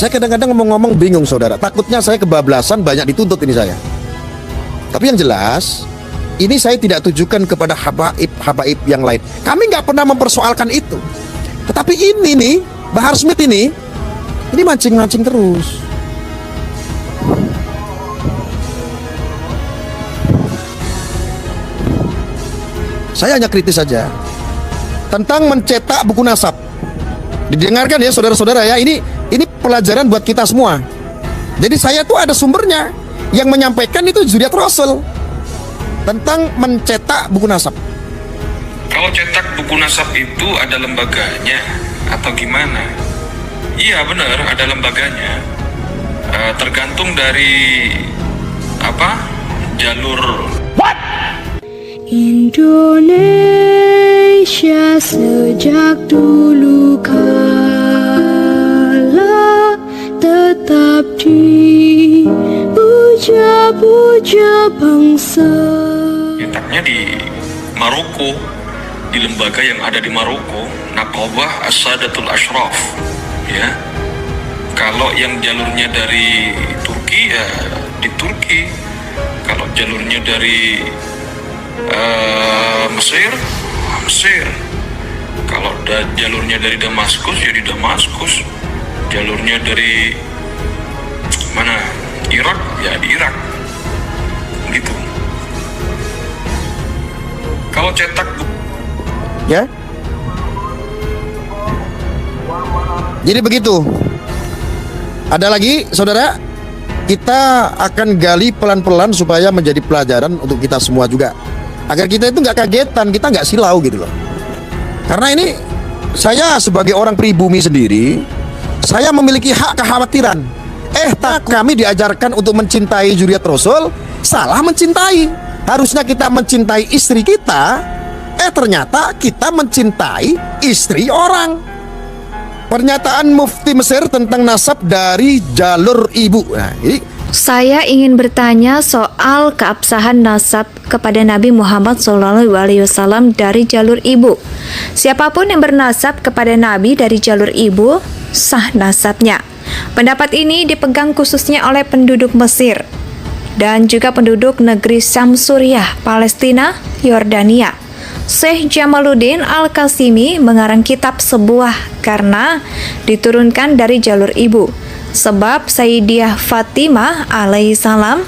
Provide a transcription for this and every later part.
Saya kadang-kadang ngomong-ngomong bingung saudara. Takutnya saya kebablasan, banyak dituntut ini saya. Tapi yang jelas, ini saya tidak tujukan kepada habaib yang lain. Kami nggak pernah mempersoalkan itu. Tetapi ini nih, Bahar Smith ini mancing-mancing terus. Saya hanya kritis saja tentang mencetak buku nasab. Didengarkan ya saudara-saudara ya, ini pelajaran buat kita semua. Jadi saya tuh ada sumbernya, yang menyampaikan itu Zuriat Rasul tentang mencetak buku nasab. Kalau cetak buku nasab itu ada lembaganya atau gimana? Iya benar, ada lembaganya. Tergantung dari jalur. Indonesia sejak dulu kala tetap dipuja-puja bangsa. Cetaknya di Maroko, di lembaga yang ada di Maroko, Naqabah As-Sadatul Ashraf, ya. Kalau yang jalurnya dari Turki ya di Turki. Kalau jalurnya dari Mesir. Kalau jalurnya dari Damaskus ya di Damaskus. Jalurnya dari mana? Irak ya di Irak. Gitu. Kalau cetak Ya. Jadi begitu. Ada lagi saudara, kita akan gali pelan-pelan supaya menjadi pelajaran untuk kita semua juga, agar kita itu nggak kagetan, kita nggak silau gitu loh. Karena ini saya sebagai orang pribumi sendiri, saya memiliki hak kekhawatiran. Kami diajarkan untuk mencintai Zuriat Rasul, salah mencintai. Harusnya kita mencintai istri kita, ternyata kita mencintai istri orang. Pernyataan Mufti Mesir tentang nasab dari jalur ibu. Nah, ini Saya ingin bertanya soal keabsahan nasab kepada Nabi Muhammad SAW dari jalur ibu. Siapapun yang bernasab kepada Nabi dari jalur ibu, sah nasabnya. Pendapat ini dipegang khususnya oleh penduduk Mesir dan juga penduduk negeri Syam, Suriah, Palestina, Yordania. Syekh Jamaluddin Al-Qasimi mengarang kitab sebuah karena diturunkan dari jalur ibu. Sebab Sayyidiyah Fatimah alaihissalam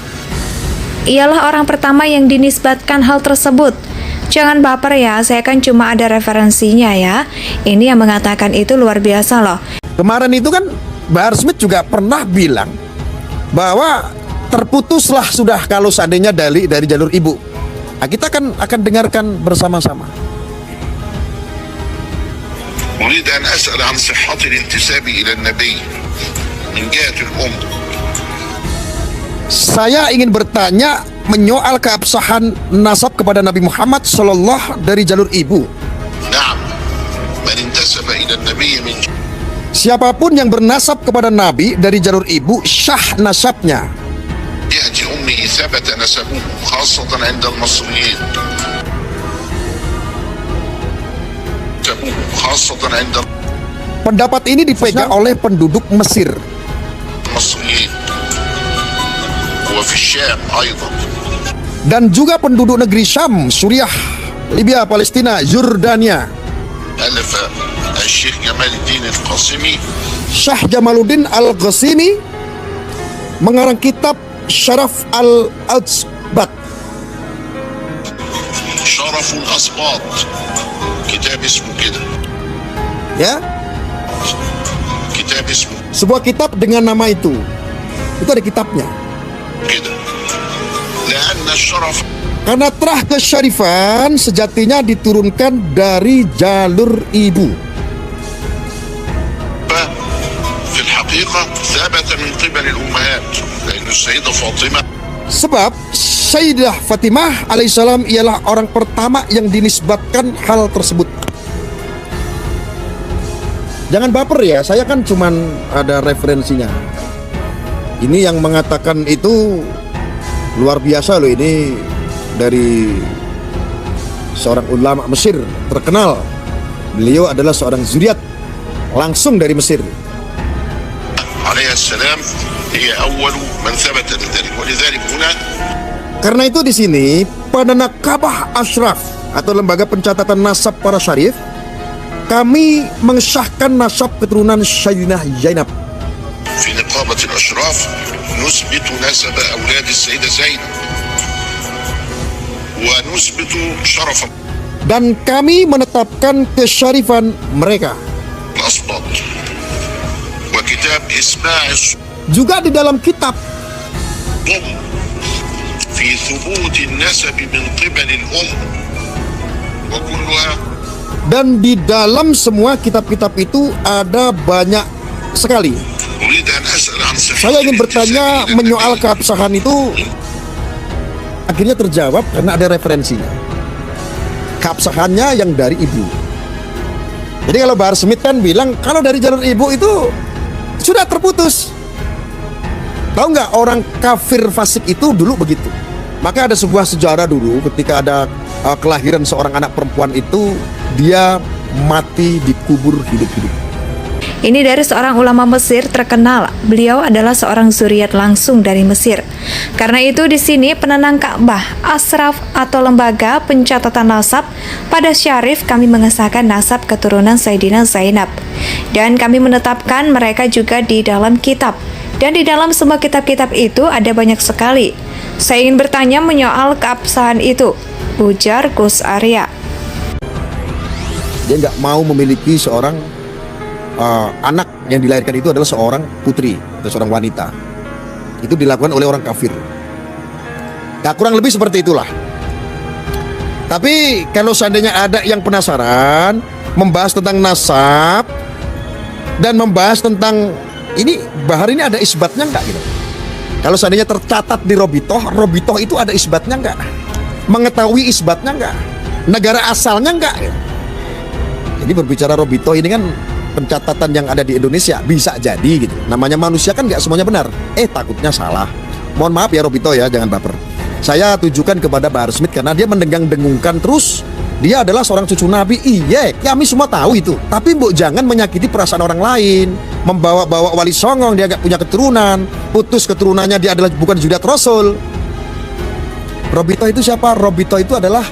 ialah orang pertama yang dinisbatkan hal tersebut. Jangan baper ya, saya kan cuma ada referensinya ya. Ini yang mengatakan itu luar biasa loh. kemarin itu kan Bahar Smith juga pernah bilang bahwa terputuslah sudah kalau seandainya dari jalur ibu. Nah, kita akan dengarkan bersama-sama. أريد أن أسأل عن صحة الانتساب إلى النبي من جهة الأم. Saya ingin bertanya menyoal keabsahan nasab kepada Nabi Muhammad Sallallahu dari jalur ibu. نعم من انتسب إلى النبي من Siapapun yang bernasab kepada Nabi dari jalur ibu, syah nasabnya. جهة أمه ثبت نسبه خاصة عند المصريين. خاصة عند Pendapat ini dipegang oleh penduduk Mesir المصريين وفي الشام أيضا. dan juga penduduk negeri Syam, Suriah, Libya, Palestina, Yordania. ألف الشيخ جمال الدين القاسمي Syekh Jamaluddin Al-Qasimi mengarang kitab Syaraf Al-Atsbat. شرف الأسباط كتاب اسمه كده. Ya, كتاب اسمه sebuah kitab dengan nama itu. Itu ada kitabnya. كده لأن الشرف Karena terah kesyarifan sejatinya diturunkan dari jalur ibu. في الحقيقة ثبت من قبل الأمهات لأن السيدة فاطمة Sebab Sayyidah Fatimah alaihissalam ialah orang pertama yang dinisbatkan hal tersebut. Jangan baper ya, saya kan cuman ada referensinya. Ini yang mengatakan itu luar biasa loh, ini dari seorang ulama Mesir terkenal. Beliau adalah seorang zuriat langsung dari Mesir. عليه السلام هي أول من ثبت لذلك. ولذلك هنا Karena itu di sini pada Nakabah Ashraf atau lembaga pencatatan nasab para syarif, kami mengesahkan nasab keturunan Sayyidina Zainab. في نقابة الأشراف نثبت نسب أولاد السيدة زينب ونثبت شرف Dan kami menetapkan kesyarifan mereka. الأسباط وكتاب إسماع Juga di dalam kitab الصم في ثبوت النسب من قبل الأم وكلها. dan di dalam semua kitab-kitab itu ada banyak sekali. أريد أن أسأل عن صحة Saya ingin bertanya الانتساب إلى menyoal النبي. keabsahan itu, akhirnya terjawab karena ada referensinya. Keabsahannya yang dari ibu. Jadi kalau Bahar Smith kan bilang kalau dari jalur ibu itu sudah terputus. Tahu nggak orang kafir fasik itu dulu begitu. Maka ada sebuah sejarah dulu ketika ada kelahiran seorang anak perempuan itu, dia mati dikubur hidup-hidup. Ini dari seorang ulama Mesir terkenal. Beliau adalah seorang zuriat langsung dari Mesir. Karena itu di sini penenang Ka'bah, Ashraf atau lembaga pencatatan nasab pada syarif kami mengesahkan nasab keturunan Sayyidina Zainab. Dan kami menetapkan mereka juga di dalam kitab. Dan di dalam semua kitab-kitab itu ada banyak sekali. Saya ingin bertanya menyoal keabsahan itu. Ujar Gus Arya. Dia nggak mau memiliki seorang anak yang dilahirkan itu adalah seorang putri atau seorang wanita. Itu dilakukan oleh orang kafir. Nah, kurang lebih seperti itulah. Tapi kalau seandainya ada yang penasaran membahas tentang nasab dan membahas tentang ini, Bahar ini ada isbatnya nggak gitu? Kalau seandainya tercatat di Robitoh itu ada isbatnya nggak? Mengetahui isbatnya nggak? Negara asalnya nggak? Gitu. Jadi berbicara Robitoh ini kan pencatatan yang ada di Indonesia, bisa jadi gitu. Namanya manusia kan nggak semuanya benar. Takutnya salah. Mohon maaf ya Robito ya, jangan baper. Saya tujukan kepada Bahar Smith karena dia mendengang-dengungkan terus. Dia adalah seorang cucu Nabi. Iya, kami semua tahu itu. Tapi mbok jangan menyakiti perasaan orang lain. Membawa-bawa Wali Songong, dia gak punya keturunan. Putus keturunannya, dia adalah bukan Judat Rasul. Robito itu siapa? Robito itu adalah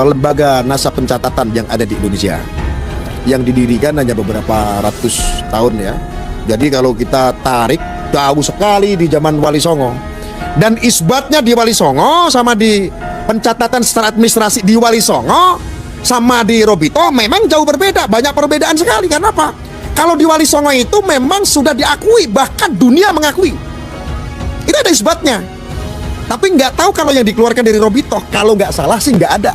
lembaga nasab pencatatan yang ada di Indonesia, yang didirikan hanya beberapa ratus tahun ya. Jadi kalau kita tarik jauh sekali di zaman Wali Songo, dan isbatnya di Wali Songo sama di pencatatan secara administrasi di Wali Songo sama di Robito memang jauh berbeda, banyak perbedaan sekali. Karena apa? Kalau di Wali Songo itu memang sudah diakui, bahkan dunia mengakui. Itu ada isbatnya. Tapi nggak tahu kalau yang dikeluarkan dari Robito, kalau nggak salah sih nggak ada.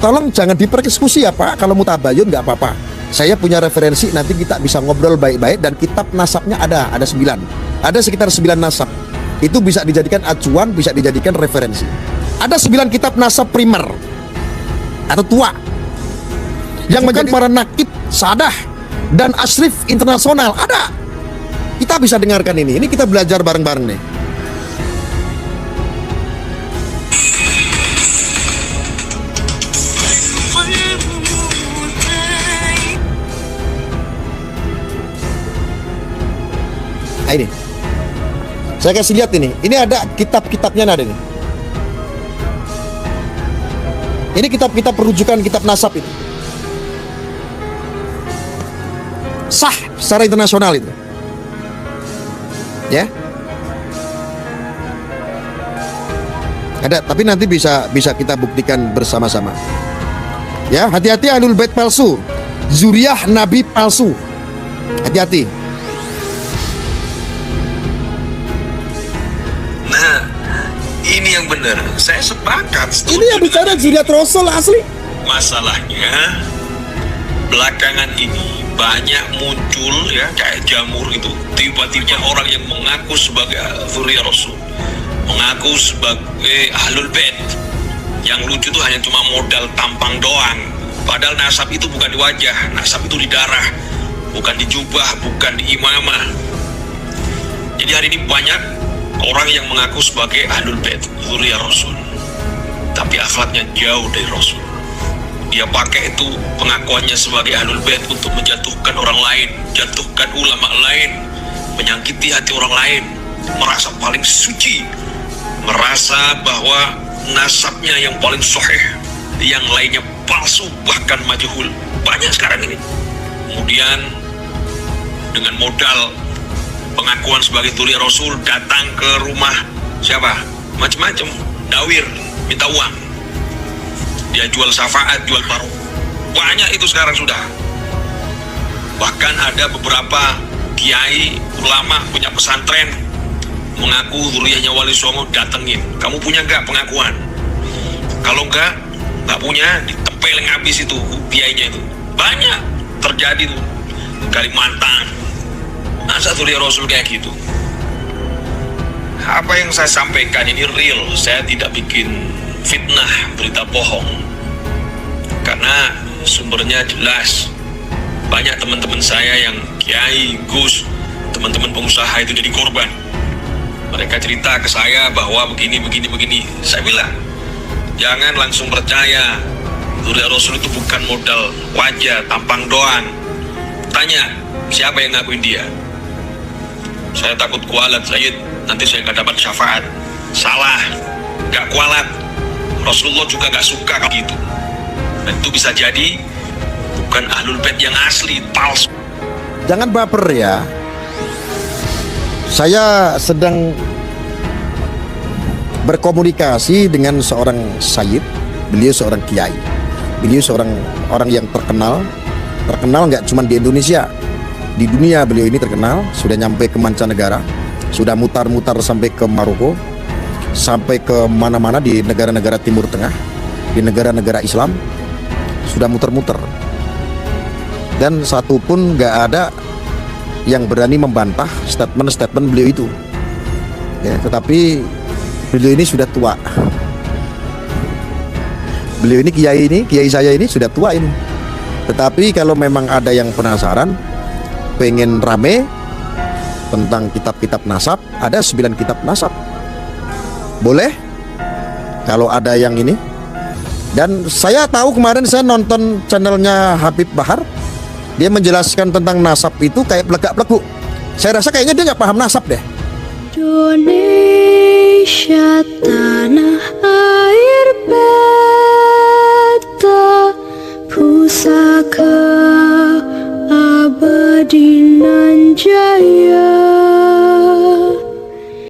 Tolong jangan dipersekusi ya Pak, kalau mutabayun nggak apa-apa. Saya punya referensi, nanti kita bisa ngobrol baik-baik. Dan kitab nasabnya ada 9. Ada sekitar 9 nasab. Itu bisa dijadikan acuan, bisa dijadikan referensi. Ada 9 kitab nasab primer atau tua yang menjadi para nakib, sadah, dan ashrif internasional. Ada. Kita bisa dengarkan ini. Ini kita belajar bareng-bareng nih. Nah, ini saya kasih lihat ini ada kitab-kitabnya ada nih. Ini kitab-kitab perujukan kitab nasab itu sah secara internasional itu ya, ada. Tapi nanti bisa kita buktikan bersama-sama ya. Hati-hati ahlul bait palsu, zuriyah nabi palsu, hati-hati. Ini yang benar, saya sepakat. Ini yang bicara zuriat Rasul asli. Masalahnya belakangan ini banyak muncul ya kayak jamur itu, tiba-tiba orang yang mengaku sebagai zuriat Rasul, mengaku sebagai ahlul bait. Yang lucu tuh hanya cuma modal tampang doang. Padahal nasab itu bukan di wajah, nasab itu di darah, bukan di jubah, bukan di imamah. Jadi hari ini banyak orang yang mengaku sebagai ahlul bait, zuriyah Rasul, tapi akhlaknya jauh dari Rasul. Dia pakai itu pengakuannya sebagai ahlul bait untuk menjatuhkan orang lain, jatuhkan ulama lain, menyakiti hati orang lain, merasa paling suci, merasa bahwa nasabnya yang paling sahih, yang lainnya palsu bahkan majhul. Banyak sekarang ini. Kemudian dengan modal pengakuan sebagai tuli Rasul datang ke rumah siapa? Macam-macam, dawir, minta uang. Dia jual syafaat, jual barok. Banyak itu sekarang sudah. Bahkan ada beberapa kiai, ulama, punya pesantren mengaku zuriyahnya Wali Songo, datengin. Kamu punya nggak pengakuan? Kalau nggak punya, ditempelin habis itu kiainya itu. Banyak terjadi tuh. Kalimantan. Masa zuriyah Rasul kayak gitu? Apa yang saya sampaikan ini real. Saya tidak bikin fitnah, berita bohong, karena sumbernya jelas. Banyak teman-teman saya yang kiai, gus, teman-teman pengusaha itu jadi korban. Mereka cerita ke saya bahwa begini. Saya bilang, jangan langsung percaya. Zuriyah Rasul itu bukan modal wajah, tampang doang. Tanya, siapa yang ngakuin dia? Saya takut kualat, Sayyid, nanti saya nggak dapat syafaat. Salah, nggak kualat. Rasulullah juga gak suka kalau gitu. Dan itu bisa jadi bukan ahlul bait yang asli, palsu. Jangan baper ya. Saya sedang berkomunikasi dengan seorang sayyid. Beliau seorang kiai. Beliau seorang orang yang terkenal. Terkenal nggak cuma di Indonesia, di dunia beliau ini terkenal. Sudah nyampe ke mancanegara, sudah mutar-mutar sampai ke Maroko, sampai ke mana-mana di negara-negara Timur Tengah, di negara-negara Islam, sudah muter-muter. Dan satu pun nggak ada yang berani membantah statement-statement beliau itu. Ya, tetapi beliau ini sudah tua. Beliau ini, kiai saya ini sudah tua ini. Tetapi kalau memang ada yang penasaran, pengen rame tentang kitab-kitab nasab, ada 9 kitab nasab. Boleh kalau ada yang ini. Dan saya tahu kemarin saya nonton channelnya Habib Bahar, dia menjelaskan tentang nasab itu kayak belegak-beleguk. Saya rasa kayaknya dia nggak paham nasab deh. Indonesia tanah